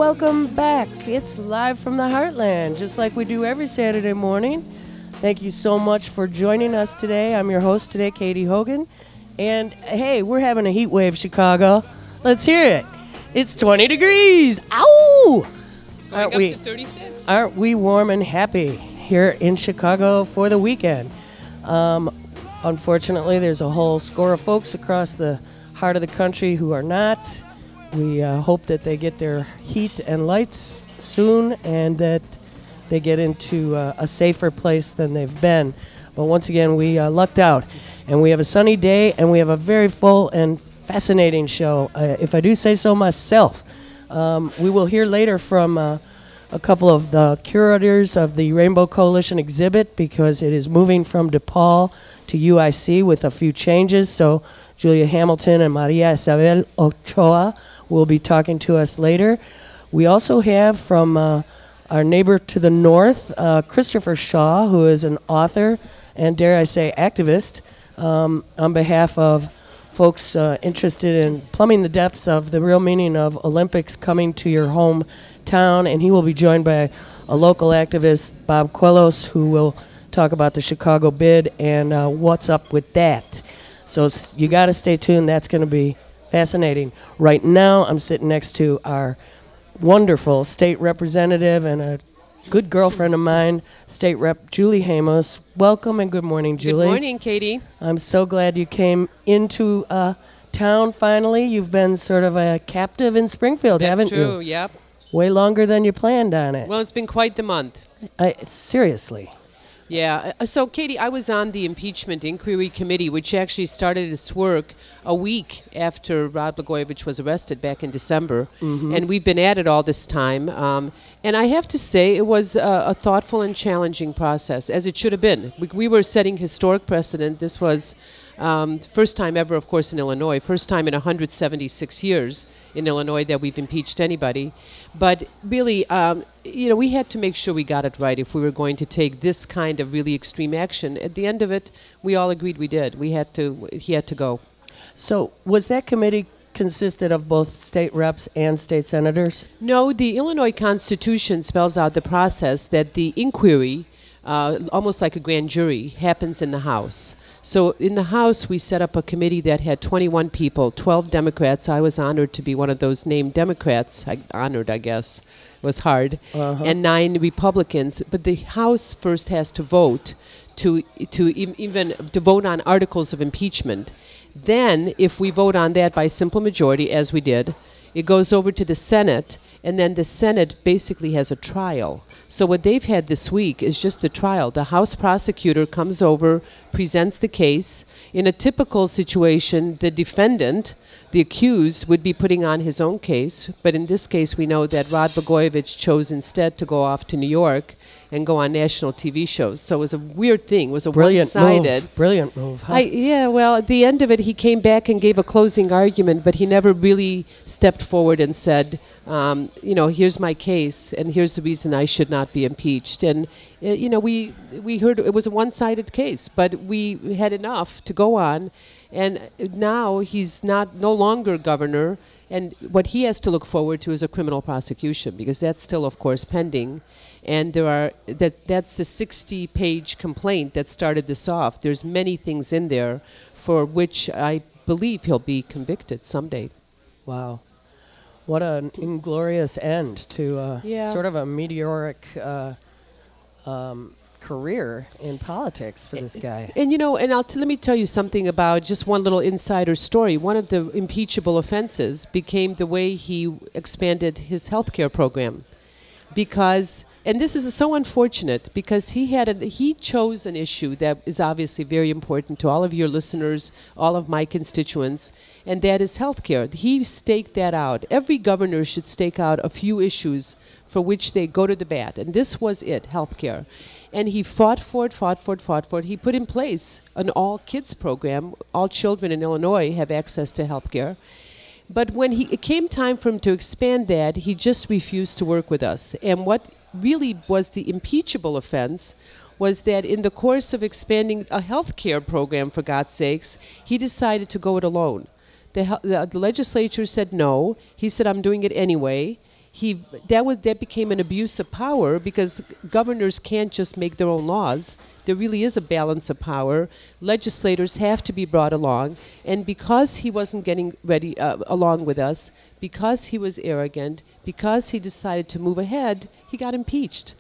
welcome back. It's live from the Heartland, just like we do every Saturday morning. Thank you so much for joining us today. I'm your host today, Katie Hogan. And hey, we're having a heat wave, Chicago. Let's hear it. It's 20 degrees. Ow! Going up to 36. Aren't we warm and happy here in Chicago for the weekend? Unfortunately, there's a whole score of folks across the heart of the country who are not. We hope that they get their heat and lights soon and that they get into a safer place than they've been. But once again, we lucked out. And we have a sunny day, and we have a very full and fascinating show, if I do say so myself. We will hear later from a couple of the curators of the Rainbow Coalition exhibit because it is moving from DePaul to UIC with a few changes. So Julia Hamilton and Maria Isabel Ochoa will be talking to us later. We also have from our neighbor to the north, Christopher Shaw, who is an author and, dare I say, activist on behalf of folks interested in plumbing the depths of the real meaning of Olympics coming to your hometown. And he will be joined by a local activist, Bob Quellos, who will talk about the Chicago bid and what's up with that. So you got to stay tuned. That's going to be fascinating. Right now, I'm sitting next to our wonderful state representative and a good girlfriend of mine, State Rep Julie Hamos. Welcome and good morning, Julie. Good morning, Katie. I'm so glad you came into town finally. You've been sort of a captive in Springfield, haven't you? That's true, yep. Way longer than you planned on it. Well, it's been quite the month. Seriously. Yeah. So, Katie, I was on the impeachment inquiry committee, which actually started its work a week after Rod Blagojevich was arrested back in December. Mm-hmm. And we've been at it all this time. And I have to say it was a thoughtful and challenging process, as it should have been. We were setting historic precedent. This was first time ever, of course, in Illinois. First time in 176 years in Illinois that we've impeached anybody. But really, we had to make sure we got it right if we were going to take this kind of really extreme action. At the end of it, we all agreed we did. He had to go. So was that committee consisted of both state reps and state senators? No, the Illinois Constitution spells out the process that the inquiry, almost like a grand jury, happens in the House. So in the House, we set up a committee that had 21 people, 12 Democrats. I was honored to be one of those named Democrats. I guess. It was hard. Uh-huh. And 9 Republicans. But the House first has to vote to vote on articles of impeachment. Then, if we vote on that by simple majority, as we did, it goes over to the Senate, and then the Senate basically has a trial. So what they've had this week is just the trial. The House prosecutor comes over, presents the case. In a typical situation, the defendant, the accused, would be putting on his own case. But in this case, we know that Rod Blagojevich chose instead to go off to New York and go on national TV shows. So it was a weird thing. It was a one-sided. Brilliant move. Huh? Well, at the end of it, he came back and gave a closing argument, but he never really stepped forward and said, here's my case, and here's the reason I should not be impeached. And, we heard it was a one-sided case, but we had enough to go on. And now he's no longer governor, and what he has to look forward to is a criminal prosecution, because that's still, of course, pending. And that's the 60-page complaint that started this off. There's many things in there for which I believe he'll be convicted someday. Wow. What an inglorious end to sort of a meteoric career in politics for this guy. And let me tell you something about just one little insider story. One of the impeachable offenses became the way he expanded his health care program. Because, and this is so unfortunate, because he chose an issue that is obviously very important to all of your listeners, all of my constituents, and that is health care. He staked that out. Every governor should stake out a few issues for which they go to the bat, and this was it, health care. And he fought for it. He put in place an all-kids program. All children in Illinois have access to health care. But when it came time for him to expand that, he just refused to work with us. And what really was the impeachable offense was that in the course of expanding a health care program, for God's sakes, he decided to go it alone. The legislature said no. He said, I'm doing it anyway. that became an abuse of power because governors can't just make their own laws. There really is a balance of power. Legislators have to be brought along, and because he wasn't getting ready along with us, because he was arrogant, because he decided to move ahead, he got impeached.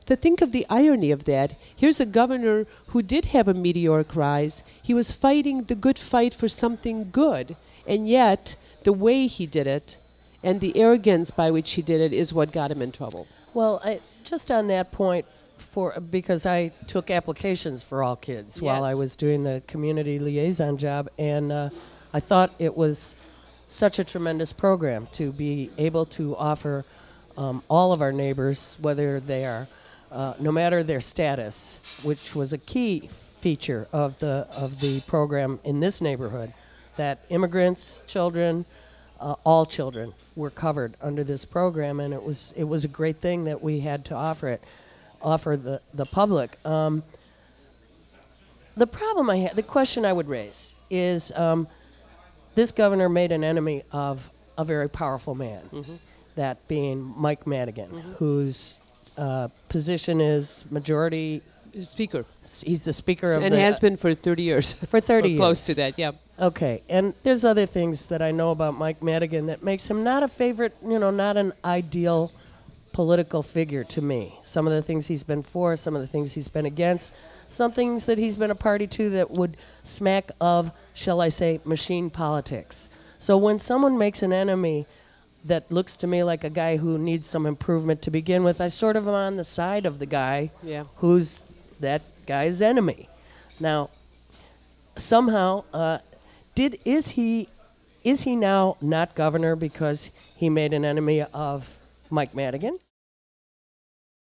To think of the irony of that, here's a governor who did have a meteoric rise. He was fighting the good fight for something good, and yet the way he did it and the arrogance by which he did it is what got him in trouble. Well, just on that point, because I took applications for all kids while I was doing the community liaison job, and I thought it was such a tremendous program to be able to offer all of our neighbors, whether they are, no matter their status, which was a key feature of the program in this neighborhood, that immigrants, children, all children were covered under this program, and it was a great thing that we had to offer the public. The problem the question I would raise is this governor made an enemy of a very powerful man, that being Mike Madigan, whose position is majority Speaker. He's the speaker of and has been for 30 years. For 30 years. Close to that, yeah. Okay, and there's other things that I know about Mike Madigan that makes him not a favorite, not an ideal political figure to me. Some of the things he's been for, some of the things he's been against, some things that he's been a party to that would smack of, shall I say, machine politics. So when someone makes an enemy that looks to me like a guy who needs some improvement to begin with, I sort of am on the side of the guy who's that guy's enemy. Now, somehow, is he now not governor because he made an enemy of Mike Madigan?